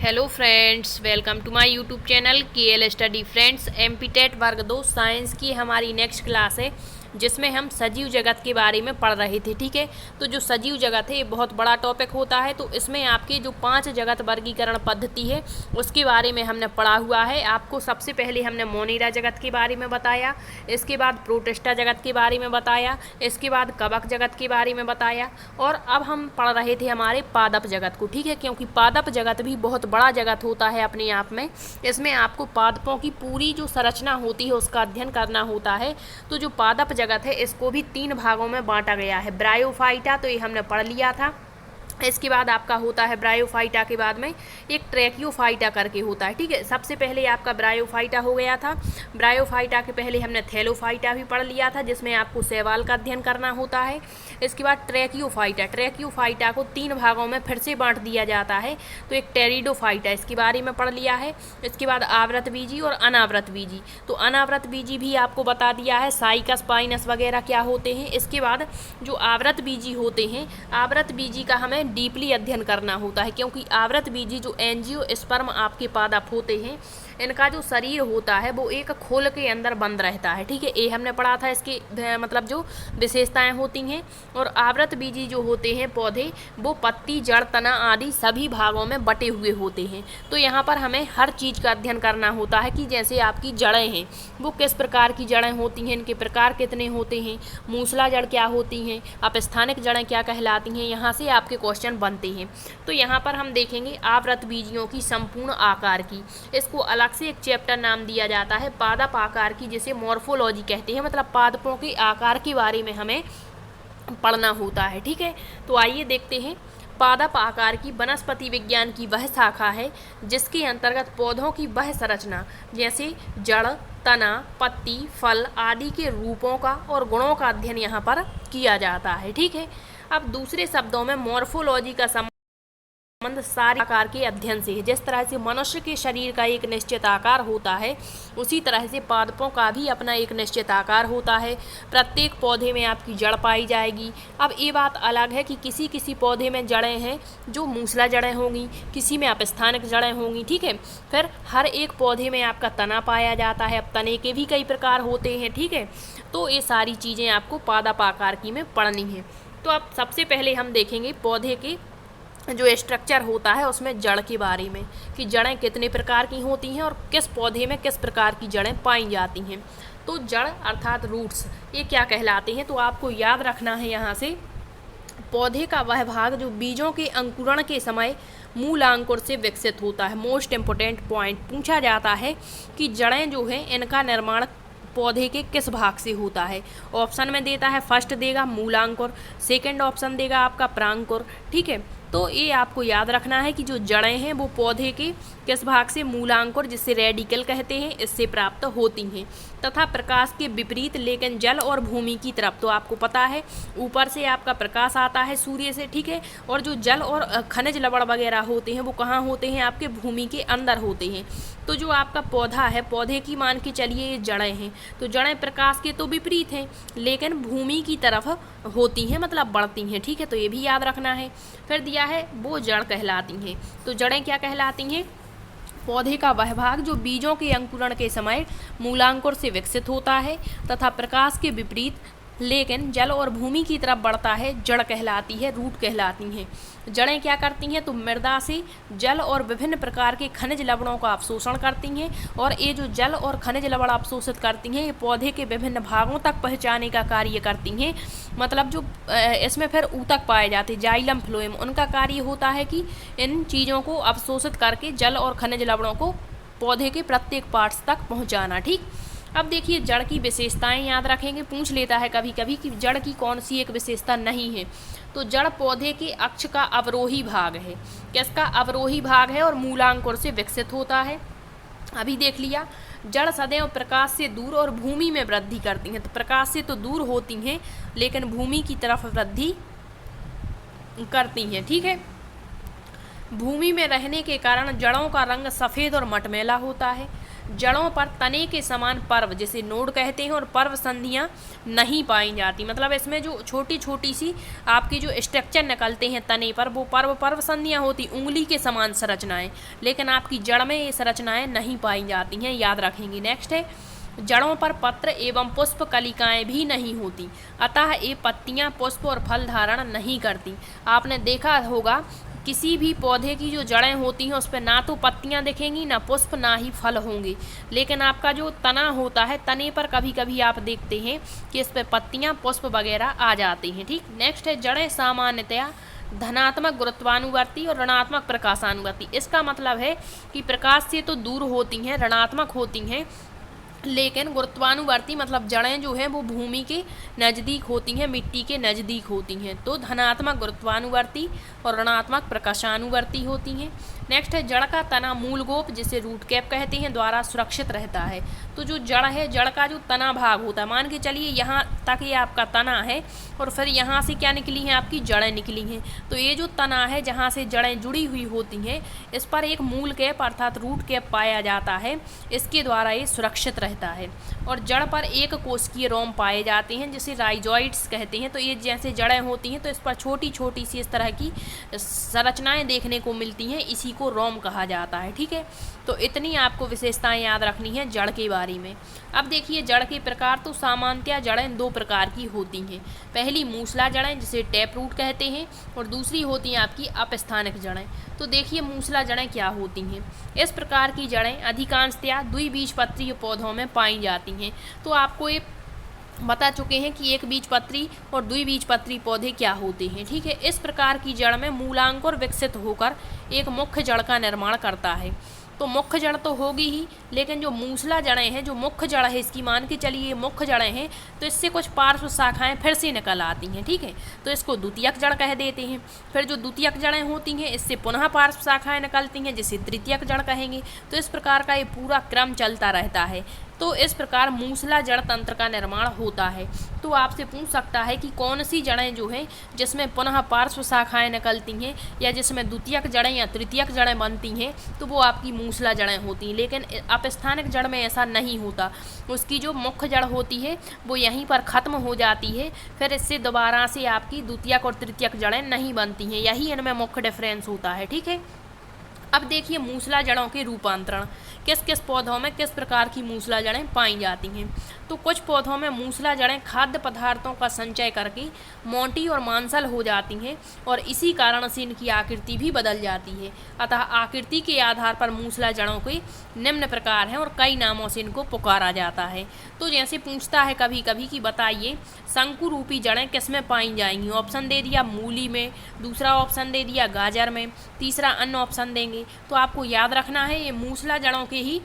Hello friends, welcome to my YouTube channel KL study. Friends, MPTET वर्ग 2 science की हमारी next class है जिसमें हम सजीव जगत के बारे में पढ़ रहे थे। ठीक है, तो जो सजीव जगत है ये बहुत बड़ा टॉपिक होता है। तो इसमें आपके जो 5 जगत वर्गीकरण पद्धति है उसके बारे में हमने पढ़ा हुआ है। आपको सबसे पहले हमने मोनेरा जगत के बारे में बताया, इसके बाद प्रोटिस्टा जगत के बारे में बताया, इसके बाद कवक जगत के बारे में बताया, और अब हम पढ़ रहे थे हमारे पादप जगत को। ठीक है, क्योंकि पादप जगत भी बहुत बड़ा जगत होता है अपने आप में। इसमें आपको पादपों की पूरी जो संरचना होती है उसका अध्ययन करना होता है। तो जो पादप जगत है इसको भी 3 भागों में बांटा गया है। ब्रायोफाइटा तो ये हमने पढ़ लिया था। इसके बाद आपका होता है ब्रायोफाइटा के बाद में एक ट्रैकियोफाइटा करके होता है। ठीक है, सबसे पहले आपका ब्रायोफाइटा हो गया था। ब्रायोफाइटा के पहले हमने थैलोफाइटा भी पढ़ लिया था जिसमें आपको शैवाल का अध्ययन करना होता है। इसके बाद ट्रैकियोफाइटा को 3 भागों में फिर से बांट दिया जाता है। तो एक टेरिडोफाइटा, इसके बारे में पढ़ लिया है। इसके बाद आवृत बीजी और अनावृत बीजी। तो अनावृत बीजी भी आपको बता दिया है, साइकस पाइनस वगैरह क्या होते हैं। इसके बाद जो आवृत बीजी होते हैं, आवृत बीजी का हमें डीपली अध्ययन करना होता है, क्योंकि आवृत बीजी जो एंजियोस्पर्म आपके पादप होते हैं इनका जो शरीर होता है वो एक खोल के अंदर बंद रहता है। ठीक है, ये हमने पढ़ा था इसके मतलब जो विशेषताएं होती हैं। और आवृत बीजी जो होते हैं पौधे वो पत्ती, जड़, तना आदि सभी भागों में बटे हुए होते हैं। तो यहाँ पर हमें हर चीज़ का अध्ययन करना होता है कि जैसे आपकी जड़ें हैं वो किस प्रकार की जड़ें होती हैं, इनके प्रकार कितने होते हैं, मूसला जड़ क्या होती हैं, अपस्थानिक जड़ें क्या कहलाती हैं, यहाँ से आपके क्वेश्चन बनते हैं। तो यहाँ पर हम देखेंगे आवृत बीजियों की संपूर्ण आकार की। इसको अलग से एक चैप्टर नाम दिया जाता है पादप आकार की, जिसे मॉर्फोलॉजी कहते हैं। मतलब पादपों के आकार के बारे में हमें पढ़ना होता है। ठीक है, तो आइए देखते हैं। पादप आकार की वनस्पति विज्ञान की वह शाखा है जिसके अंतर्गत पौधों की वह संरचना जैसे जड़, तना, पत्ती, फल आदि के रूपों का और गुणों का अध्ययन यहाँ पर किया जाता है। ठीक है, अब दूसरे शब्दों में मॉर्फोलॉजी का संबंध सारे आकार के अध्ययन से है। जिस तरह से मनुष्य के शरीर का एक निश्चित आकार होता है उसी तरह से पादपों का भी अपना एक निश्चित आकार होता है। प्रत्येक पौधे में आपकी जड़ पाई जाएगी। अब ये बात अलग है कि किसी किसी पौधे में जड़ें हैं जो मूसला जड़ें होंगी, किसी में अपस्थानिक जड़ें होंगी। ठीक है, फिर हर एक पौधे में आपका तना पाया जाता है। अब तने के भी कई प्रकार होते हैं। ठीक है, तो ये सारी चीज़ें आपको पादप आकार की में पढ़नी है। तो अब सबसे पहले हम देखेंगे पौधे के जो स्ट्रक्चर होता है उसमें जड़ के बारे में कि जड़ें कितने प्रकार की होती हैं और किस पौधे में किस प्रकार की जड़ें पाई जाती हैं। तो जड़ अर्थात रूट्स ये क्या कहलाते हैं, तो आपको याद रखना है यहाँ से पौधे का वह भाग जो बीजों के अंकुरण के समय मूलांकुर से विकसित होता है। मोस्ट इम्पोर्टेंट पॉइंट पूछा जाता है कि जड़ें जो हैं इनका निर्माण पौधे के किस भाग से होता है। ऑप्शन में देता है, फर्स्ट देगा मूलांकुर, सेकंड ऑप्शन देगा आपका प्रांकुर। ठीक है, तो ये आपको याद रखना है कि जो जड़ें हैं वो पौधे के किस भाग से, मूलांकुर जिससे रेडिकल कहते हैं, इससे प्राप्त होती हैं तथा प्रकाश के विपरीत लेकिन जल और भूमि की तरफ। तो आपको पता है ऊपर से आपका प्रकाश आता है सूर्य से। ठीक है, और जो जल और खनिज लवण वगैरह होते हैं वो कहाँ होते हैं, आपके भूमि के अंदर होते हैं। तो जो आपका पौधा है, पौधे की मान के चलिए ये जड़ें हैं, तो जड़ें प्रकाश के तो विपरीत हैं लेकिन भूमि की तरफ होती हैं, मतलब बढ़ती हैं। ठीक है, तो ये भी याद रखना है। फिर दिया है वो जड़ कहलाती हैं। तो जड़ें क्या कहलाती हैं, पौधे का वह भाग जो बीजों के अंकुरण के समय मूलांकुर से विकसित होता है तथा प्रकाश के विपरीत लेकिन जल और भूमि की तरफ बढ़ता है, जड़ कहलाती है, रूट कहलाती हैं। जड़ें क्या करती हैं, तो मृदा से जल और विभिन्न प्रकार के खनिज लवणों का अवशोषण करती हैं। और ये जो जल और खनिज लवण अवशोषित करती हैं ये पौधे के विभिन्न भागों तक पहुँचाने का कार्य करती हैं। मतलब जो इसमें फिर ऊतक पाए जाते हैं, जाइलम फ्लोएम, उनका कार्य होता है कि इन चीज़ों को अवशोषित करके जल और खनिज लवणों को पौधे के प्रत्येक पार्ट्स तक पहुँचाना। ठीक, अब देखिए जड़ की विशेषताएं याद रखेंगे। पूछ लेता है कभी कभी कि जड़ की कौन सी एक विशेषता नहीं है। तो जड़ पौधे के अक्ष का अवरोही भाग है। किसका अवरोही भाग है, और मूलांकुर से विकसित होता है। अभी देख लिया, जड़ सदैव प्रकाश से दूर और भूमि में वृद्धि करती हैं। तो प्रकाश से तो दूर होती हैं लेकिन भूमि की तरफ वृद्धि करती हैं। ठीक है, भूमि में रहने के कारण जड़ों का रंग सफ़ेद और मटमैला होता है। जड़ों पर तने के समान पर्व जिसे नोड कहते हैं और पर्व संधियाँ नहीं पाई जाती। मतलब इसमें जो छोटी छोटी सी आपकी जो स्ट्रक्चर निकलते हैं तने पर वो पर्व संधियाँ होती, उंगली के समान संरचनाएं, लेकिन आपकी जड़ में ये संरचनाएं नहीं पाई जाती हैं, याद रखेंगे। नेक्स्ट है जड़ों पर पत्र एवं पुष्प कलिकाएं भी नहीं होती, अतः ये पत्तियां पुष्प और फल धारण नहीं करती। आपने देखा होगा किसी भी पौधे की जो जड़ें होती हैं उस पर ना तो पत्तियां दिखेंगी, ना पुष्प, ना ही फल होंगे, लेकिन आपका जो तना होता है तने पर कभी कभी आप देखते हैं कि इस पर पत्तियां पुष्प वगैरह आ जाती हैं। ठीक। नेक्स्ट है जड़ें सामान्यतया धनात्मक गुरुत्वानुवर्ती और ऋणात्मक प्रकाशानुवर्ती। इसका मतलब है कि प्रकाश से तो दूर होती हैं, ऋणात्मक होती हैं, लेकिन गुरुत्वानुवर्ती मतलब जड़ें जो हैं वो भूमि के नज़दीक होती हैं, मिट्टी के नज़दीक होती हैं। तो धनात्मक गुरुत्वानुवर्ती और ऋणात्मक प्रकाशानुवर्ती होती हैं। नेक्स्ट है जड़ का तना मूलगोप जिसे रूट कैप कहते हैं द्वारा सुरक्षित रहता है। तो जो जड़ है, जड़ का जो तना भाग होता है, मान के चलिए यहाँ तक ये आपका तना है और फिर यहाँ से क्या निकली हैं, आपकी जड़ें निकली हैं। तो ये जो तना है जहाँ से जड़ें जुड़ी हुई होती हैं इस पर एक मूल कैप अर्थात रूट कैप पाया जाता है, इसके द्वारा ये सुरक्षित रहता है। और जड़ पर एक कोशिकीय रोम पाए जाते हैं जिसे राइजोइड्स कहते हैं। तो ये जैसे जड़ें होती हैं तो इस पर छोटी छोटी सी इस तरह की संरचनाएं देखने को मिलती हैं, इसी को रोम कहा जाता है। ठीक है, तो इतनी आपको विशेषताएं याद रखनी है जड़ के बारे में। अब देखिए जड़ के प्रकार, तो सामान्यतया जड़ें दो प्रकार की होती हैं। पहली मूसला जड़ें जिसे टैप रूट कहते हैं और दूसरी होती हैं आपकी अपस्थानिक जड़ें। तो देखिए मूसला जड़ें क्या होती हैं। इस प्रकार की जड़ें अधिकांशतया द्विबीजपत्री पौधों में पाई जाती हैं। तो आपको ये बता चुके हैं कि एक बीजपत्री और द्विबीजपत्री पौधे क्या होते हैं। ठीक है, इस प्रकार की जड़ में मूलांकुर विकसित होकर एक मुख्य जड़ का निर्माण करता है। तो मुख्य जड़ तो होगी ही, लेकिन जो मूसला जड़ें हैं, जो मुख्य जड़ है इसकी, मान के चलिए ये मुख्य जड़ें हैं, तो इससे कुछ पार्श्व शाखाएं फिर से निकल आती हैं। ठीक है, तो इसको द्वितीयक जड़ कह देते हैं। फिर जो द्वितीयक जड़ें होती हैं इससे पुनः पार्श्व शाखाएं निकलती हैं जिसे तृतीयक जड़ कहेंगे। तो इस प्रकार का ये पूरा क्रम चलता रहता है। तो इस प्रकार मूसला जड़ तंत्र का निर्माण होता है। तो आपसे पूछ सकता है कि कौन सी जड़ें जो हैं जिसमें पुनः पार्श्व शाखाएं निकलती हैं या जिसमें द्वितीयक जड़ें या तृतीयक जड़ें बनती हैं, तो वो आपकी मूसला जड़ें होती हैं। लेकिन अपस्थानिक जड़ में ऐसा नहीं होता, उसकी जो मुख्य जड़ होती है वो यहीं पर ख़त्म हो जाती है, फिर इससे दोबारा से आपकी द्वितीयक और तृतीयक जड़ें नहीं बनती हैं। यही इनमें मुख्य डिफरेंस होता है। ठीक है, अब देखिए मूसला जड़ों के रूपांतरण, किस किस पौधों में किस प्रकार की मूसला जड़ें पाई जाती हैं। तो कुछ पौधों में मूसला जड़ें खाद्य पदार्थों का संचय करके मोटी और मांसल हो जाती हैं और इसी कारण से इनकी आकृति भी बदल जाती है। अतः आकृति के आधार पर मूसला जड़ों के निम्न प्रकार हैं और कई नामों से इनको पुकारा जाता है। तो जैसे पूछता है कभी कभी कि बताइए शंकु रूपी जड़ें किस में पाई जाएंगी। ऑप्शन दे दिया मूली में, दूसरा ऑप्शन दे दिया गाजर में, तीसरा अन्य ऑप्शन देंगे। तो आपको याद रखना है ये मूसला जड़ों के ही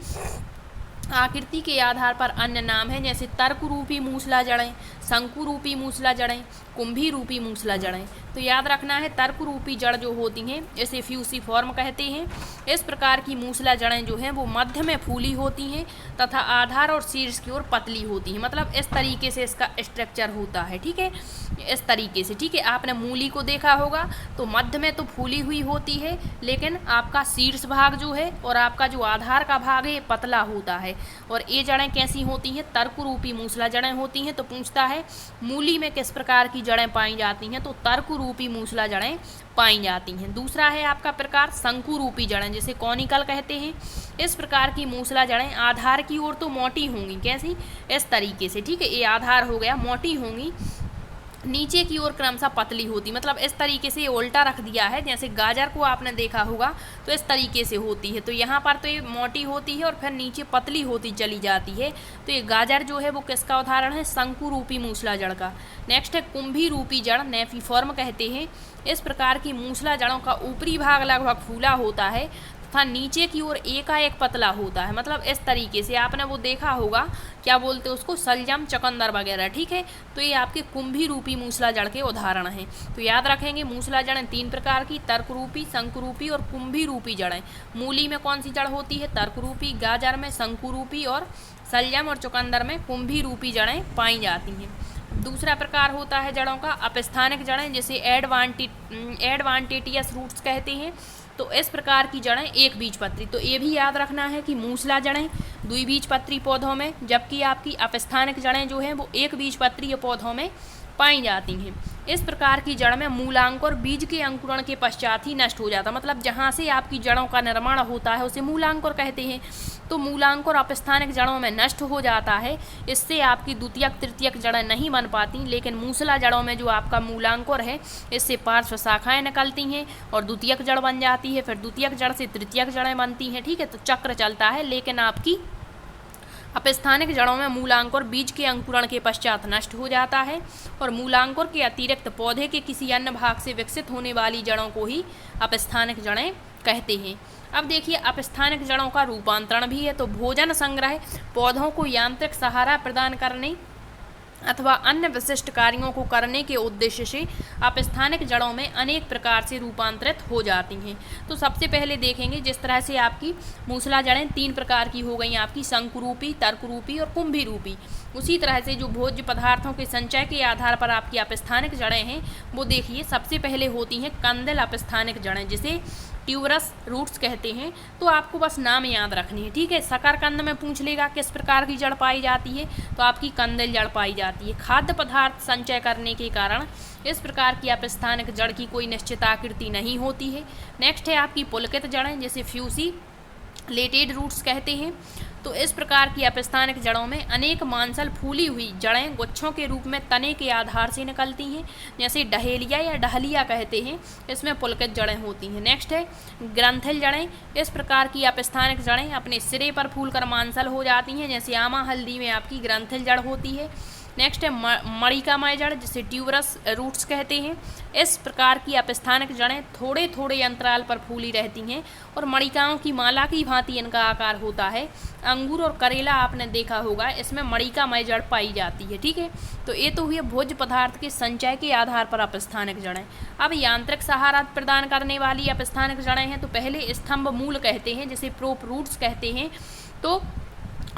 आकृति के आधार पर अन्य नाम हैं, जैसे तर्क रूपी मूसला जड़ें, शंकु रूपी मूसला जड़ें, कुंभी रूपी मूसला जड़ें। तो याद रखना है तर्क रूपी जड़ जो होती हैं इसे फ्यूसिफॉर्म कहते हैं। इस प्रकार की मूसला जड़ें जो हैं वो मध्य में फूली होती हैं तथा आधार और शीर्ष की ओर पतली होती हैं। मतलब इस तरीके से इसका स्ट्रक्चर होता है। ठीक है, इस तरीके से। ठीक है, आपने मूली को देखा होगा तो मध्य में तो फूली हुई होती है, लेकिन आपका शीर्ष भाग जो है और आपका जो आधार का भाग है पतला होता है। और ये जड़ें कैसी होती हैं, तर्क रूपी मूसला जड़ें होती हैं। तो पूछता है मूली में किस प्रकार की जड़ें पाई जाती हैं, तो तर्क रूपी मूसला जड़ें पाई जाती हैं। दूसरा है आपका प्रकार शंकु रूपी जड़ें जिसे कॉनिकल कहते हैं। इस प्रकार की मूसला जड़ें आधार की ओर तो मोटी होंगी, कैसी, इस तरीके से। ठीक है, ये आधार हो गया, मोटी होंगी, नीचे की ओर क्रमशः पतली होती। मतलब इस तरीके से ये उल्टा रख दिया है, जैसे गाजर को आपने देखा होगा तो इस तरीके से होती है। तो यहाँ पर तो ये मोटी होती है और फिर नीचे पतली होती चली जाती है। तो ये गाजर जो है वो किसका उदाहरण है, शंकु रूपी मूसला जड़ का। नेक्स्ट है कुंभी रूपी जड़, नेफिफॉर्म कहते हैं। इस प्रकार की मूसला जड़ों का ऊपरी भाग लगभग फूला होता है तथा नीचे की ओर एकाएक पतला होता है। मतलब इस तरीके से आपने वो देखा होगा, क्या बोलते हैं उसको, सलजम, चकंदर वगैरह। ठीक है, तो ये आपके कुंभी रूपी मूसला जड़ के उदाहरण हैं। तो याद रखेंगे मूसला जड़ें तीन प्रकार की, तर्क रूपी, शंकु रूपी और कुंभी रूपी जड़ें। मूली में कौन सी जड़ होती है, तर्क रूपी, गाजर में शंकु रूपी और सलजम और चुकंदर में कुंभी रूपी जड़ें पाई जाती हैं। दूसरा प्रकार होता है जड़ों का अपस्थानिक जड़ें जिसे एडवांटेटियस रूट्स कहते हैं। तो इस प्रकार की जड़ें एक बीजपत्री। तो ये भी याद रखना है कि मूसला जड़ें द्विबीजपत्री पौधों में, जबकि आपकी अपस्थानिक जड़ें जो हैं वो एक बीजपत्रीय पौधों में पाई जाती हैं। इस प्रकार की जड़ में मूलांकुर बीज के अंकुरण के पश्चात ही नष्ट हो जाता, मतलब जहाँ से आपकी जड़ों का निर्माण होता है उसे मूलांकुर कहते हैं। तो मूलांकुर अपस्थानिक जड़ों में नष्ट हो जाता है, इससे आपकी द्वितीयक तृतीयक जड़ें नहीं बन पाती। लेकिन मूसला जड़ों में जो आपका मूलांकुर है इससे पार्श्व शाखाएं निकलती हैं और द्वितीयक जड़ बन जाती है, फिर द्वितीयक जड़ से तृतीयक जड़ें बनती हैं। ठीक है, तो चक्र चलता है। लेकिन आपकी अपस्थानिक जड़ों में मूलांकुर बीज के अंकुरण के पश्चात नष्ट हो जाता है और मूलांकुर के अतिरिक्त पौधे के किसी अन्य भाग से विकसित होने वाली जड़ों को ही अपस्थानिक जड़ें कहते हैं। अब देखिए अपस्थानिक जड़ों का रूपांतरण भी है। तो भोजन संग्रह, पौधों को यांत्रिक सहारा प्रदान करने अथवा अन्य विशिष्ट कार्यों को करने के उद्देश्य से अपस्थानिक जड़ों में अनेक प्रकार से रूपांतरित हो जाती हैं। तो सबसे पहले देखेंगे जिस तरह से आपकी मूसला जड़ें 3 प्रकार की हो गई, आपकी शंकुरूपी, तर्करूपी और कुंभी रूपी। उसी तरह से जो भोज्य पदार्थों के संचय के आधार पर आपकी अपस्थानिक जड़ें हैं वो देखिए सबसे पहले होती हैं कंदल अपस्थानिक जड़ें, जिसे ट्यूबरस रूट्स कहते हैं। तो आपको बस नाम याद रखनी है। ठीक है, शकरकंद में पूछ लेगा किस प्रकार की जड़ पाई जाती है, तो आपकी कंदल जड़ पाई जाती है। खाद्य पदार्थ संचय करने के कारण इस प्रकार की अपस्थानिक जड़ की कोई निश्चित आकृति नहीं होती है। नेक्स्ट है आपकी पुलकित जड़ें, जिसे फ्यूसी लेटेड रूट्स कहते हैं। तो इस प्रकार की अपस्थानिक जड़ों में अनेक मांसल फूली हुई जड़ें गुच्छों के रूप में तने के आधार से निकलती हैं, जैसे डहेलिया या डहलिया कहते हैं, इसमें पुलकित जड़ें होती हैं। नेक्स्ट है ग्रंथिल जड़ें। इस प्रकार की अपस्थानिक जड़ें अपने सिरे पर फूलकर मांसल हो जाती हैं, जैसे आमा हल्दी में आपकी ग्रंथिल जड़ होती है। नेक्स्ट है मणिकामय जड़, जिसे ट्यूबरस रूट्स कहते हैं। इस प्रकार की अपस्थानिक जड़ें थोड़े थोड़े अंतराल पर फूली रहती हैं और मणिकाओं की माला की भांति इनका आकार होता है। अंगूर और करेला आपने देखा होगा, इसमें मणिकामय जड़ पाई जाती है। ठीक है, तो ये तो हुए भोज्य पदार्थ के संचय के आधार पर अपस्थानिक जड़ें। अब यांत्रिक सहारा प्रदान करने वाली अपस्थानिक जड़ें हैं, तो पहले स्तंभ मूल कहते हैं, जिसे प्रोप रूट्स कहते हैं। तो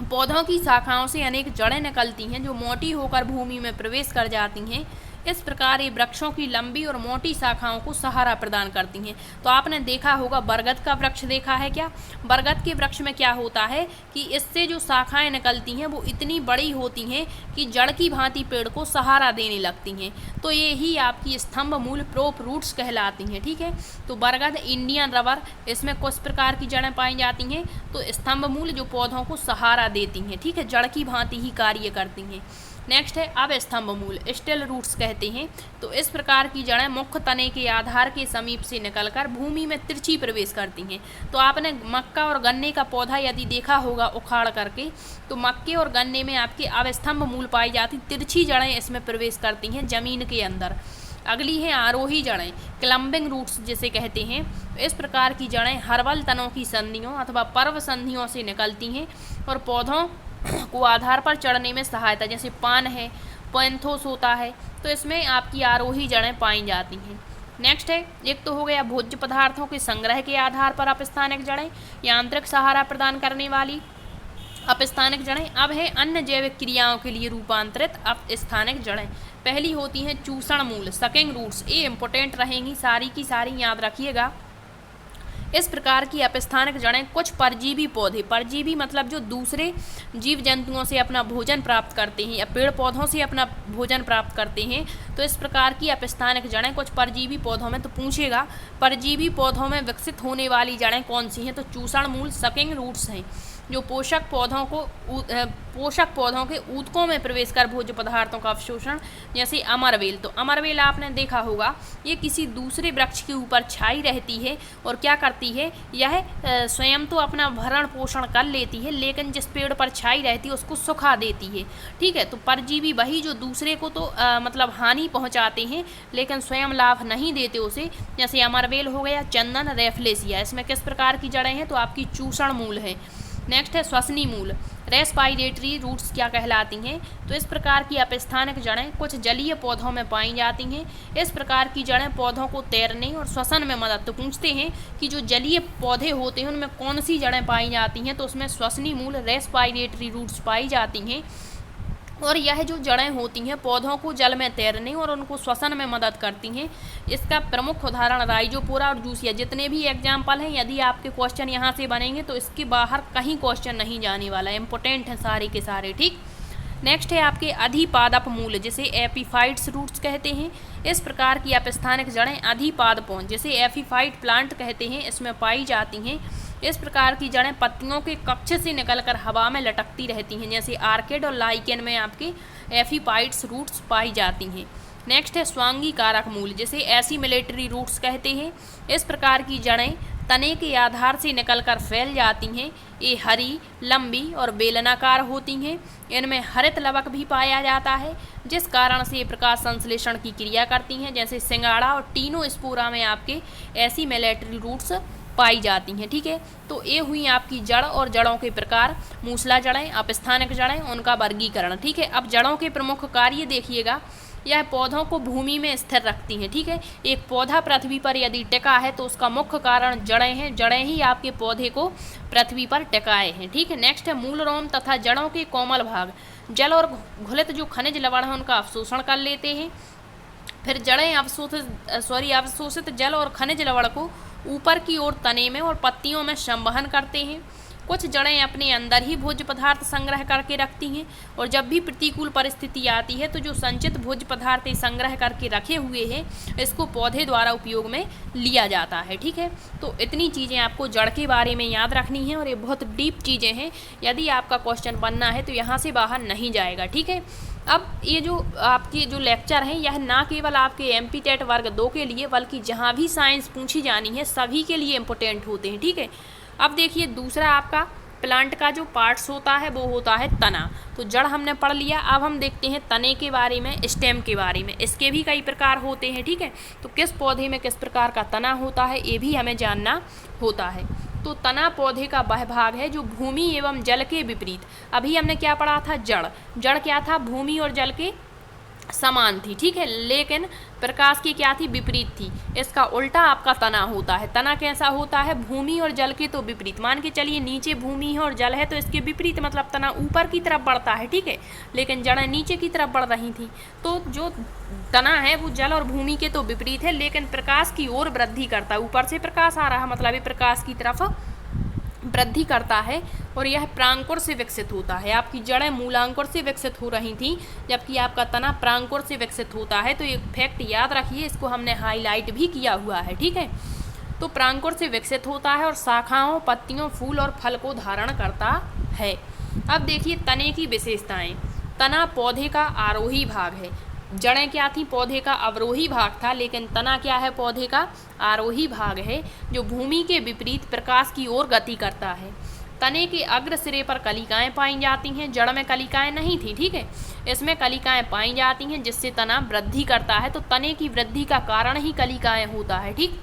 पौधों की शाखाओं से अनेक जड़ें निकलती हैं जो मोटी होकर भूमि में प्रवेश कर जाती हैं। इस प्रकार ये वृक्षों की लंबी और मोटी शाखाओं को सहारा प्रदान करती हैं। तो आपने देखा होगा बरगद का वृक्ष देखा है क्या? बरगद के वृक्ष में क्या होता है कि इससे जो शाखाएं निकलती हैं वो इतनी बड़ी होती हैं कि जड़ की भांति पेड़ को सहारा देने लगती हैं। तो ये ही आपकी स्तंभ मूल प्रोप रूट्स कहलाती हैं। ठीक है, तो बरगद, इंडियन रबर, इसमें कुछ प्रकार की जड़ें पाई जाती हैं। तो स्तंभ मूल जो पौधों को सहारा देती हैं, ठीक है, जड़ की भांति ही कार्य करती हैं। नेक्स्ट है अब स्तंभ मूल, स्टेल रूट्स कहते हैं। तो इस प्रकार की जड़ें मुख्य तने के आधार के समीप से निकलकर भूमि में तिरछी प्रवेश करती हैं। तो आपने मक्का और गन्ने का पौधा यदि देखा होगा उखाड़ करके, तो मक्के और गन्ने में आपके अब स्तंभ मूल पाई जाती तिरछी जड़ें इसमें प्रवेश करती हैं जमीन के अंदर। अगली है आरोही जड़ें, क्लम्बिंग रूट्स जिसे कहते हैं। इस प्रकार की जड़ें हर्बल तनों की संधियों अथवा पर्व संधियों से निकलती हैं और पौधों को आधार पर चढ़ने में सहायता, जैसे पान है, पैंथोस होता है, तो इसमें आपकी आरोही जड़ें पाई जाती हैं। नेक्स्ट है, एक तो हो गया भोज्य पदार्थों के संग्रह के आधार पर अपस्थानिक जड़ें, यांत्रिक सहारा प्रदान करने वाली अपस्थानिक जड़ें। अब है अन्य जैविक क्रियाओं के लिए रूपांतरित अपस्थानिक जड़ें। पहली होती हैं चूषण मूल, सकिंग रूट्स। ये इंपॉर्टेंट रहेंगी, सारी की सारी याद रखिएगा। इस प्रकार की अपस्थानिक जड़ें कुछ परजीवी पौधे, परजीवी मतलब जो दूसरे जीव जंतुओं से अपना भोजन प्राप्त करते हैं या पेड़ पौधों से अपना भोजन प्राप्त करते हैं, तो इस प्रकार की अपस्थानिक जड़ें कुछ परजीवी पौधों में, तो पूछेगा परजीवी पौधों में विकसित होने वाली जड़ें कौन सी हैं, तो चूषण मूल, सकिंग रूट्स हैं, जो पोषक पौधों के ऊतकों में प्रवेश कर भोज्य पदार्थों का अवशोषण, जैसे अमरवेल। तो अमरवेल आपने देखा होगा, ये किसी दूसरे वृक्ष के ऊपर छाई रहती है और क्या करती है, यह स्वयं तो अपना भरण पोषण कर लेती है, लेकिन जिस पेड़ पर छाई रहती है उसको सुखा देती है। ठीक है, तो परजीवी वही जो दूसरे को तो मतलब हानि पहुंचाते हैं लेकिन स्वयं लाभ नहीं देते उसे, जैसे अमरवेल हो गया, चंदन, रेफ्लेसिया। इसमें किस प्रकार की जड़ें हैं, तो आपकी चूषण मूल है। नेक्स्ट है श्वसनी मूल, रेस्पायरेटरी रूट्स क्या कहलाती हैं, तो इस प्रकार की अपस्थानिक जड़ें कुछ जलीय पौधों में पाई जाती हैं। इस प्रकार की जड़ें पौधों को तैरने और श्वसन में मदद, तो पूछते हैं कि जो जलीय पौधे होते हैं उनमें कौन सी जड़ें पाई जाती हैं, तो उसमें श्वसनी मूल, रेस्पायरेटरी रूट्स पाई जाती हैं। और यह जो जड़ें होती हैं पौधों को जल में तैरने और उनको श्वसन में मदद करती हैं। इसका प्रमुख उदाहरण राइजोपोरा और जूसिया। जितने भी एग्जाम्पल हैं, यदि आपके क्वेश्चन यहाँ से बनेंगे तो इसके बाहर कहीं क्वेश्चन नहीं जाने वाला है, इंपॉर्टेंट हैं सारे के सारे। ठीक, नेक्स्ट है आपके अधिपादप मूल, जिसे एपीफाइट्स रूट्स कहते हैं। इस प्रकार की अपस्थानिक जड़ें अधिपादपों, जिसे एपीफाइट प्लांट कहते हैं, इसमें पाई जाती हैं। इस प्रकार की जड़ें पत्तियों के कक्ष से निकलकर हवा में लटकती रहती हैं, जैसे आर्किड और लाइकेन में आपके एपीफाइट्स रूट्स पाई जाती हैं। नेक्स्ट है स्वांगी कारक मूल, जिसे एसिमिलेटरी रूट्स कहते हैं। इस प्रकार की जड़ें तने के आधार से निकलकर फैल जाती हैं। ये हरी, लंबी और बेलनाकार होती हैं। इनमें हरित लवक भी पाया जाता है, जिस कारण से ये प्रकाश संश्लेषण की क्रिया करती हैं, जैसे सिंगाड़ा और टीनोस्पोरा में आपके एसिमिलेटरी रूट्स पाई जाती हैं। ठीक है, तो ये हुई आपकी जड़ और जड़ों के प्रकार, मूसला जड़ें, अपस्थानिक जड़ें, उनका वर्गीकरण। ठीक है, अब जड़ों के प्रमुख कार्य देखिएगा। यह पौधों को भूमि में स्थिर रखती हैं। ठीक है, एक पौधा पृथ्वी पर यदि टिका है तो उसका मुख्य कारण जड़ें हैं। जड़ें ही आपके पौधे को पृथ्वी पर टिकाए हैं। ठीक है, नेक्स्ट है मूल रोम तथा जड़ों के कोमल भाग। जल और घुलित जो खनिज लवण है उनका अवशोषण कर लेते हैं। फिर जड़ें अवशोषित जल और खनिज लवण को ऊपर की ओर तने में और पत्तियों में संवहन करते हैं। कुछ जड़ें अपने अंदर ही भोज्य पदार्थ संग्रह करके रखती हैं, और जब भी प्रतिकूल परिस्थिति आती है तो जो संचित भोज्य पदार्थ संग्रह करके रखे हुए हैं, इसको पौधे द्वारा उपयोग में लिया जाता है। ठीक है, तो इतनी चीज़ें आपको जड़ के बारे में याद रखनी है, और ये बहुत डीप चीज़ें हैं। यदि आपका क्वेश्चन बनना है तो यहाँ से बाहर नहीं जाएगा। ठीक है, अब ये जो आपके जो लेक्चर हैं, यह ना केवल आपके एमपी-टेट वर्ग 2 के लिए, बल्कि जहाँ भी साइंस पूछी जानी है सभी के लिए इम्पोर्टेंट होते हैं। ठीक है, अब देखिए दूसरा आपका प्लांट का जो पार्ट्स होता है वो होता है तना। तो जड़ हमने पढ़ लिया, अब हम देखते हैं तने के बारे में, स्टेम के बारे में। इसके भी कई प्रकार होते हैं। ठीक है, तो किस पौधे में किस प्रकार का तना होता है ये भी हमें जानना होता है। तो तना पौधे का वह भाग है जो भूमि एवं जल के विपरीत, अभी हमने क्या पढ़ा था, जड़। जड़ क्या था, भूमि और जल के समान थी। ठीक है, लेकिन प्रकाश की क्या थी, विपरीत थी। इसका उल्टा आपका तना होता है। तना कैसा होता है, भूमि और जल के तो विपरीत। मान के चलिए नीचे भूमि है और जल है, तो इसके विपरीत मतलब तना ऊपर की तरफ बढ़ता है। ठीक है, लेकिन जड़ें नीचे की तरफ बढ़ रही थी। तो जो तना है वो जल और भूमि के तो विपरीत है, लेकिन प्रकाश की ओर वृद्धि करता है। ऊपर से प्रकाश आ रहा है मतलब ये प्रकाश की तरफ वृद्धि करता है, और यह प्रांकुर से विकसित होता है। आपकी जड़ें मूलांकुर से विकसित हो रही थी, जबकि आपका तना प्रांकुर से विकसित होता है। तो ये फैक्ट याद रखिए, इसको हमने हाईलाइट भी किया हुआ है। ठीक है, तो प्रांकुर से विकसित होता है और शाखाओं, पत्तियों, फूल और फल को धारण करता है। अब देखिए तने की विशेषताएं। तना पौधे का आरोही भाग है। जड़ें क्या थी, पौधे का अवरोही भाग था, लेकिन तना क्या है, पौधे का आरोही भाग है, जो भूमि के विपरीत प्रकाश की ओर गति करता है। तने के अग्र सिरे पर कलिकाएं पाई जाती हैं। जड़ में कलिकाएं नहीं थी। ठीक है, इसमें कलिकाएं पाई जाती हैं, जिससे तना वृद्धि करता है। तो तने की वृद्धि का कारण ही कलिकाएं होता है। ठीक,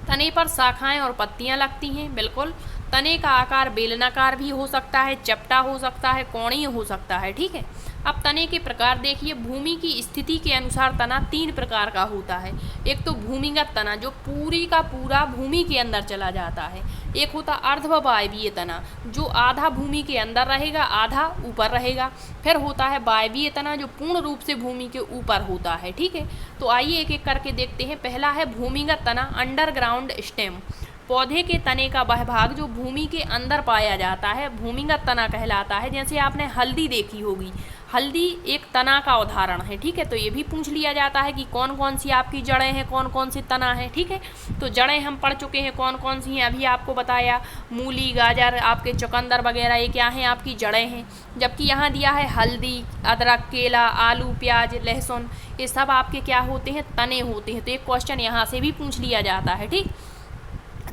तने पर शाखाएं और पत्तियां लगती हैं। बिल्कुल, तने का आकार बेलनाकार भी हो सकता है, चपटा हो सकता है, कोणीय हो सकता है। ठीक है, अब तने के प्रकार देखिए। भूमि की स्थिति के अनुसार तना 3 प्रकार का होता है। एक तो भूमिगत तना, जो पूरी का पूरा भूमि के अंदर चला जाता है। एक होता अर्धवायवीय तना, जो आधा भूमि के अंदर रहेगा, आधा ऊपर रहेगा। फिर होता है वायवीय तना, जो पूर्ण रूप से भूमि के ऊपर होता है। ठीक है, तो आइए एक एक करके देखते हैं। पहला है भूमिगत तना, अंडरग्राउंड स्टेम। पौधे के तने का वह भाग जो भूमि के अंदर पाया जाता है, भूमिगत तना कहलाता है। जैसे आपने हल्दी देखी होगी, हल्दी एक तना का उदाहरण है। ठीक है, तो ये भी पूछ लिया जाता है कि कौन कौन सी आपकी जड़ें हैं, कौन कौन सी तना है। ठीक है, तो जड़ें हम पढ़ चुके हैं कौन कौन सी हैं, अभी आपको बताया। मूली, गाजर, आपके चुकंदर वगैरह ये क्या हैं, आपकी जड़ें हैं। जबकि यहाँ दिया है हल्दी, अदरक, केला, आलू, प्याज, लहसुन, ये सब आपके क्या होते हैं, तने होते हैं। तो एक क्वेश्चन यहाँ से भी पूछ लिया जाता है। ठीक,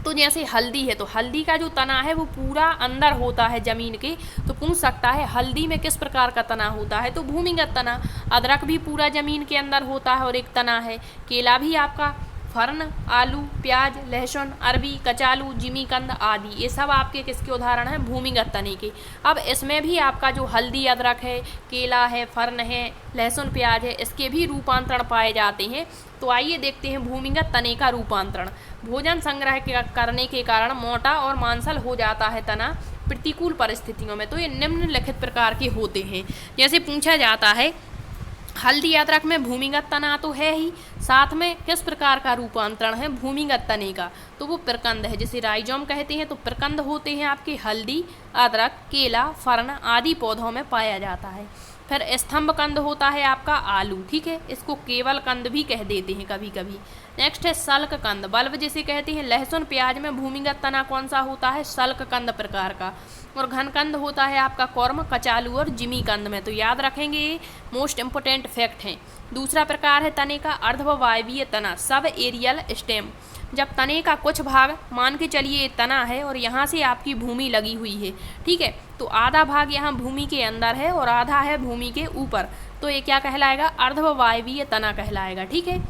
तो जैसे हल्दी है, तो हल्दी का जो तना है वो पूरा अंदर होता है ज़मीन के। तो पूछ सकता है हल्दी में किस प्रकार का तना होता है, तो भूमिगत तना। अदरक भी पूरा ज़मीन के अंदर होता है और एक तना है। केला भी आपका, फर्न, आलू, प्याज, लहसुन, अरबी, कचालू, जिमीकंद आदि, ये सब आपके किसके उदाहरण हैं, भूमिगत तने के। अब इसमें भी आपका जो हल्दी, अदरक है, केला है, फर्न है, लहसुन, प्याज है, इसके भी रूपांतरण पाए जाते हैं। तो आइए देखते हैं भूमिगत तने का रूपांतरण। भोजन संग्रह करने के कारण मोटा और मांसल हो जाता है तना। प्रतिकूल परिस्थितियों में। तो ये निम्नलिखित प्रकार के होते हैं। जैसे पूछा जाता है हल्दी अदरक में भूमिगत तना तो है ही, साथ में किस प्रकार का रूपांतरण है भूमिगत तने का, तो वो प्रकंद है, जिसे राइजोम कहते हैं। तो प्रकंद होते हैं आपके हल्दी, अदरक, केला, फर्ण आदि पौधों में पाया जाता है। फिर स्तंभ कंद होता है आपका आलू, ठीक है, इसको केवल कंद भी कह देते हैं कभी कभी। नेक्स्ट है सल्क कंद, बल्ब जिसे कहते हैं। लहसुन प्याज में भूमिगत तना कौन सा होता है, सल्क कंद प्रकार का। और घन कंद होता है आपका कौर्म, कचालू और जिमी कंद में। तो याद रखेंगे, ये मोस्ट इंपोर्टेंट फैक्ट हैं। दूसरा प्रकार है तने का अर्धवायवीय तना, सब एरियल स्टेम। जब तने का कुछ भाग, मान के चलिए तना है और यहाँ से आपकी भूमि लगी हुई है, ठीक है, तो आधा भाग यहाँ भूमि के अंदर है और आधा है भूमि के ऊपर, तो ये क्या कहलाएगा, अर्धवायवीय तना कहलाएगा, ठीक है।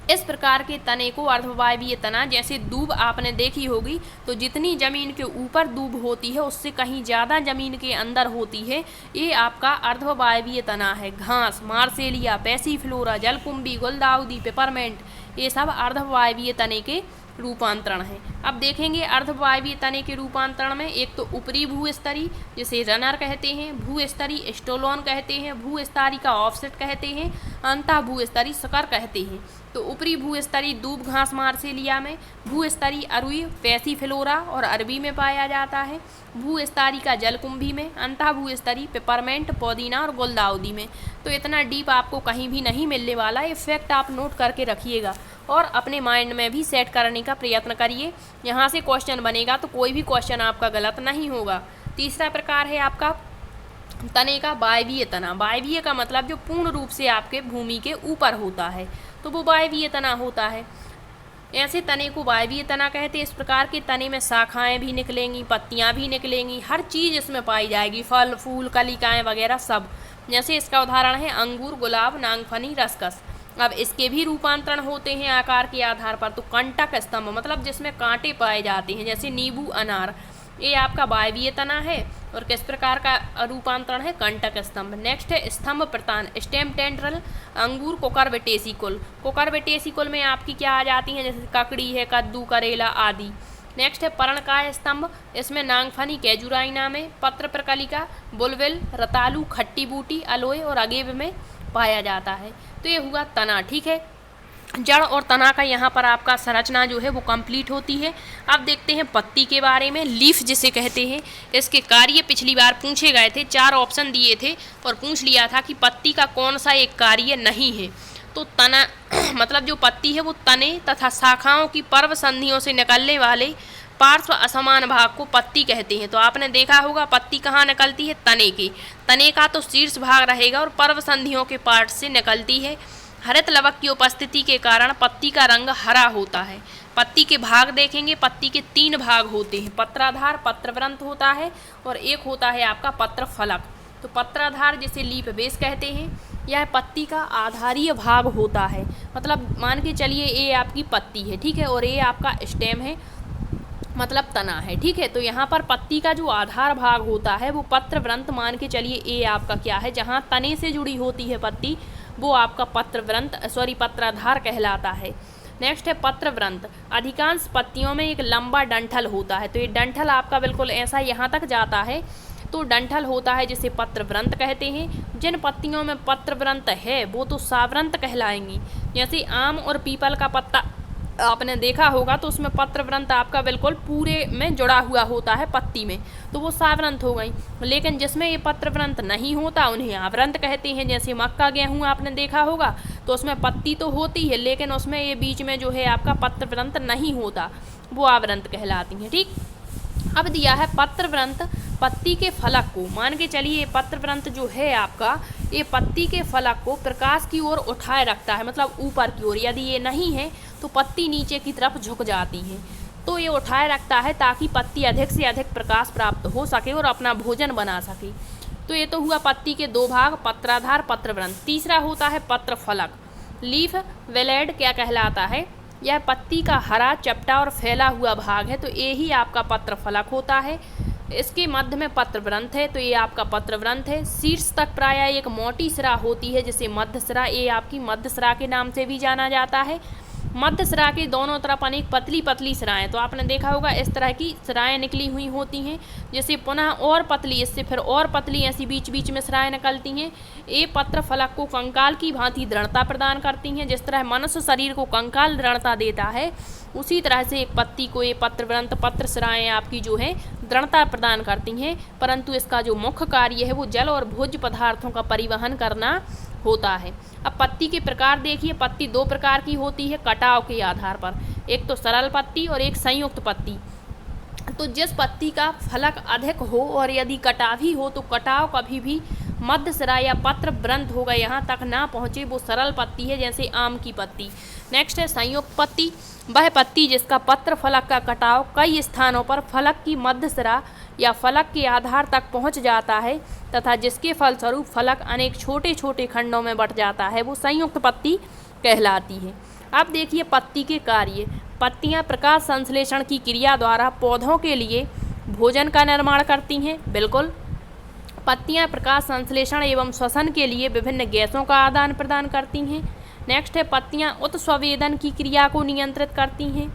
इस प्रकार के तने को अर्धवायवीय तना, जैसे दूब आपने देखी होगी, तो जितनी जमीन के ऊपर दूब होती है उससे कहीं ज़्यादा जमीन के अंदर होती है, ये आपका अर्धवायवीय तना है। घास, मार्सेलिया, पैसीफ्लोरा, जलकुंभी, गुलदाउदी, पेपरमेंट, ये सब अर्धवायवीय तने के रूपांतरण है। अब देखेंगे अर्धवायवीय तने के रूपांतरण में, एक तो ऊपरी भूस्तरी जिसे रनर कहते हैं, भूस्तरी स्टोलोन कहते हैं, भूस्तरी का ऑफसेट कहते हैं, अंतः भूस्तरी सकर कहते हैं। तो ऊपरी भूस्तरी दूब, घास, मार्सेलिया में, भूस्तरी अरुई, पैसीफ्लोरा और अरबी में पाया जाता है, भूस्तरी का जलकुंभी में, अंतः भूस्तरी पेपरमेंट, पुदीना और गुलदाउदी में। तो इतना डीप आपको कहीं भी नहीं मिलने वाला, ये फैक्ट आप नोट करके रखिएगा और अपने माइंड में भी सेट करने का प्रयत्न करिए। यहाँ से क्वेश्चन बनेगा तो कोई भी क्वेश्चन आपका गलत नहीं होगा। तीसरा प्रकार है आपका तने का वायवीय तना। वायवीय का मतलब जो पूर्ण रूप से आपके भूमि के ऊपर होता है, तो वो वायवीय तना होता है। ऐसे तने को वायवीय तना कहते हैं। इस प्रकार के तने में शाखाएं भी निकलेंगी, पत्तियां भी निकलेंगी, हर चीज़ इसमें पाई जाएगी, फल फूल कलिकाएं वगैरह सब। जैसे इसका उदाहरण है अंगूर, गुलाब, नागफनी, रसकस। अब इसके भी रूपांतरण होते हैं आकार के आधार पर। तो कंटक स्तंभ मतलब जिसमें कांटे पाए जाते हैं, जैसे नींबू, अनार, ये आपका वायवीय तना है। और किस प्रकार का रूपांतरण है, कंटक स्तंभ। नेक्स्ट है स्तंभ प्रतान, स्टेम टेंड्रल, अंगूर, कोकरवेटेसिकुल। कोकरवेटेसिकुल में आपकी क्या आ जाती हैं, जैसे ककड़ी है, कद्दू, करेला आदि। नेक्स्ट है पर्णकाय स्तंभ, इसमें नागफनी, कैजुराइना में, पत्र प्रकलिका, बुलबिल, रतालू, खट्टी बूटी, अलोए और अगेव में पाया जाता है। तो ये हुआ तना, ठीक है। जड़ और तना का यहाँ पर आपका संरचना जो है वो कंप्लीट होती है। अब देखते हैं पत्ती के बारे में, लीफ जिसे कहते हैं। इसके कार्य पिछली बार पूछे गए थे, 4 ऑप्शन दिए थे और पूछ लिया था कि पत्ती का कौन सा एक कार्य नहीं है। तो तना मतलब जो पत्ती है वो तने तथा शाखाओं की पर्व संधियों से निकलने वाले पार्श्व असमान भाग को पत्ती कहते हैं। तो आपने देखा होगा पत्ती कहाँ निकलती है, तने के। तने का तो शीर्ष भाग रहेगा और पर्व संधियों के पार्ट से निकलती है। हरित लवक की उपस्थिति के कारण पत्ती का रंग हरा होता है। पत्ती के भाग देखेंगे, पत्ती के 3 भाग होते हैं, पत्राधार, पत्रव्रंत होता है और एक होता है आपका पत्र फलक। तो पत्राधार जिसे लीफ बेस कहते हैं, यह पत्ती का आधारीय भाग होता है। मतलब मान के चलिए ये आपकी पत्ती है, ठीक है, और ये आपका स्टेम है, मतलब तना है, ठीक है। तो यहाँ पर पत्ती का जो आधार भाग होता है वो पत्रव्रंत, मान के चलिए ये आपका क्या है, जहाँ तने से जुड़ी होती है पत्ती, वो आपका पत्राधार कहलाता है। नेक्स्ट है पत्रव्रंत। अधिकांश पत्तियों में एक लंबा डंठल होता है। तो ये डंठल आपका बिल्कुल ऐसा यहाँ तक जाता है, तो डंठल होता है जिसे पत्रव्रंत कहते हैं। जिन पत्तियों में पत्रव्रंत है वो तो सावृंत कहलाएंगी। जैसे आम और पीपल का पत्ता आपने देखा होगा, तो उसमें पत्रव्रंत आपका बिल्कुल पूरे में जुड़ा हुआ होता है पत्ती में, तो वो सावृंत हो गई। लेकिन जिसमें ये पत्रव्रंत नहीं होता उन्हें आवृंत कहते हैं। जैसे मक्का, गेहूँ आपने देखा होगा, तो उसमें पत्ती तो होती है लेकिन उसमें ये बीच में जो है आपका पत्रव्रंत नहीं होता, वो आवृंत कहलाती हैं, ठीक। अब दिया है पत्रव्रंत पत्ती के फलक को। मान के चलिए ये पत्रव्रंत जो है आपका, ये पत्ती के फलक को प्रकाश की ओर उठाए रखता है, मतलब ऊपर की ओर। यदि ये नहीं है तो पत्ती नीचे की तरफ झुक जाती है। तो ये उठाए रखता है ताकि पत्ती अधिक से अधिक प्रकाश प्राप्त हो सके और अपना भोजन बना सके। तो ये तो हुआ पत्ती के 2 भाग, पत्राधार, पत्रव्रंत। तीसरा होता है पत्र फलक। लीफ वेलेड क्या कहलाता है, यह पत्ती का हरा, चपटा और फैला हुआ भाग है। तो ये ही आपका पत्र फलक होता है। इसके मध्य में पत्रव्रंत है, तो ये आपका पत्रव्रंत है। शीर्ष तक प्रायः एक मोटी सिरा होती है जिसे मध्यसिरा, ये आपकी मध्यसिरा के नाम से भी जाना जाता है। मध्य सिरा के दोनों तरफ अनेक पतली पतली सिराएं, तो आपने देखा होगा इस तरह की सिराएं निकली हुई होती हैं, जैसे पुनः और पतली, इससे फिर और पतली ऐसी बीच बीच में सिराएं निकलती हैं। ये पत्र फलक को कंकाल की भांति दृढ़ता प्रदान करती हैं। जिस तरह मनुष्य शरीर को कंकाल दृढ़ता देता है, उसी तरह से एक पत्ती को ये पत्रवृंत पत्र सिराएं आपकी जो है दृढ़ता प्रदान करती हैं। परंतु इसका जो मुख्य कार्य है वो जल और भोज्य पदार्थों का परिवहन करना होता है। अब पत्ती के प्रकार देखिए, पत्ती दो प्रकार की होती है कटाव के आधार पर, एक तो सरल पत्ती और एक संयुक्त पत्ती। तो जिस पत्ती का फलक अधिक हो और यदि कटावी हो तो कटाव कभी भी मध्य सिरा या पत्र वृंत होगा यहाँ तक ना पहुँचे, वो सरल पत्ती है, जैसे आम की पत्ती। नेक्स्ट है संयुक्त पत्ती, वह पत्ती जिसका पत्र फलक का कटाव कई स्थानों पर फलक की मध्य सिरा या फलक के आधार तक पहुँच जाता है तथा जिसके फलस्वरूप फलक अनेक छोटे छोटे खंडों में बंट जाता है, वो संयुक्त पत्ती कहलाती है। अब देखिए पत्ती के कार्य। पत्तियां प्रकाश संश्लेषण की क्रिया द्वारा पौधों के लिए भोजन का निर्माण करती हैं, बिल्कुल। पत्तियां प्रकाश संश्लेषण एवं श्वसन के लिए विभिन्न गैसों का आदान प्रदान करती हैं। नेक्स्ट है पत्तियां उत्संवेदन की क्रिया को नियंत्रित करती हैं।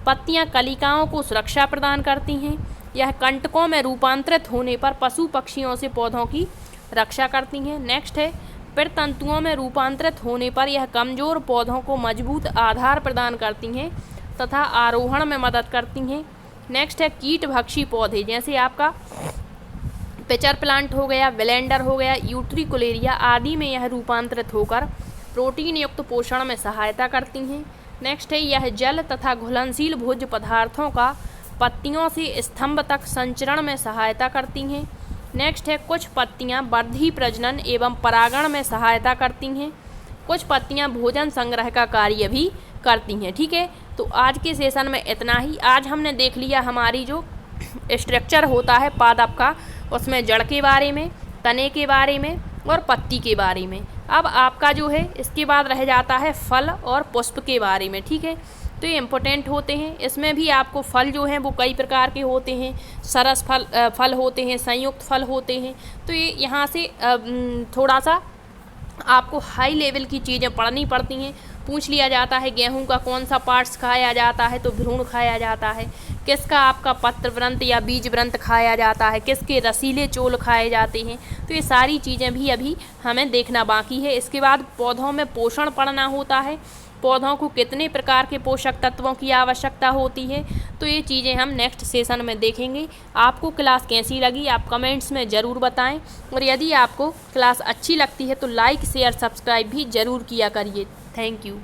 पत्तियां कलिकाओं को सुरक्षा प्रदान करती हैं। यह कंटकों में रूपांतरित होने पर पशु पक्षियों से पौधों की रक्षा करती हैं। नेक्स्ट है प्रतंतुओं में रूपांतरित होने पर यह कमजोर पौधों को मजबूत आधार प्रदान करती हैं तथा आरोहण में मदद करती हैं। नेक्स्ट है कीटभक्षी पौधे, जैसे आपका पिचर प्लांट हो गया, वेलेंडर हो गया, यूट्रिकुलेरिया आदि में यह रूपांतरित होकर प्रोटीन युक्त पोषण में सहायता करती हैं। नेक्स्ट है यह जल तथा घुलनशील भोज्य पदार्थों का पत्तियों से स्तंभ तक संचरण में सहायता करती हैं। नेक्स्ट है कुछ पत्तियां वृद्धि प्रजनन एवं परागण में सहायता करती हैं। कुछ पत्तियां भोजन संग्रह का कार्य भी करती हैं। ठीक है, तो आज के सेशन में इतना ही। आज हमने देख लिया हमारी जो स्ट्रक्चर होता है पादप का, उसमें जड़ के बारे में, तने के बारे में और पत्ती के बारे में। अब आपका जो है इसके बाद रह जाता है फल और पुष्प के बारे में। ठीक है, तो ये इम्पोर्टेंट होते हैं। इसमें भी आपको फल जो हैं वो कई प्रकार के होते हैं, सरस फल होते हैं, संयुक्त फल होते हैं। तो ये यहाँ से थोड़ा सा आपको हाई लेवल की चीज़ें पढ़नी पड़ती हैं। पूछ लिया जाता है गेहूं का कौन सा पार्ट्स खाया जाता है, तो भ्रूण खाया जाता है। किसका आपका पत्र व्रंत या बीज व्रंत खाया जाता है, किसके रसीले चोल खाए जाते हैं। तो ये सारी चीज़ें भी अभी हमें देखना बाकी है। इसके बाद पौधों में पोषण पढ़ना होता है, पौधों को कितने प्रकार के पोषक तत्वों की आवश्यकता होती है। तो ये चीज़ें हम नेक्स्ट सेशन में देखेंगे। आपको क्लास कैसी लगी आप कमेंट्स में ज़रूर बताएं, और यदि आपको क्लास अच्छी लगती है तो लाइक शेयर सब्सक्राइब भी ज़रूर किया करिए। Thank you.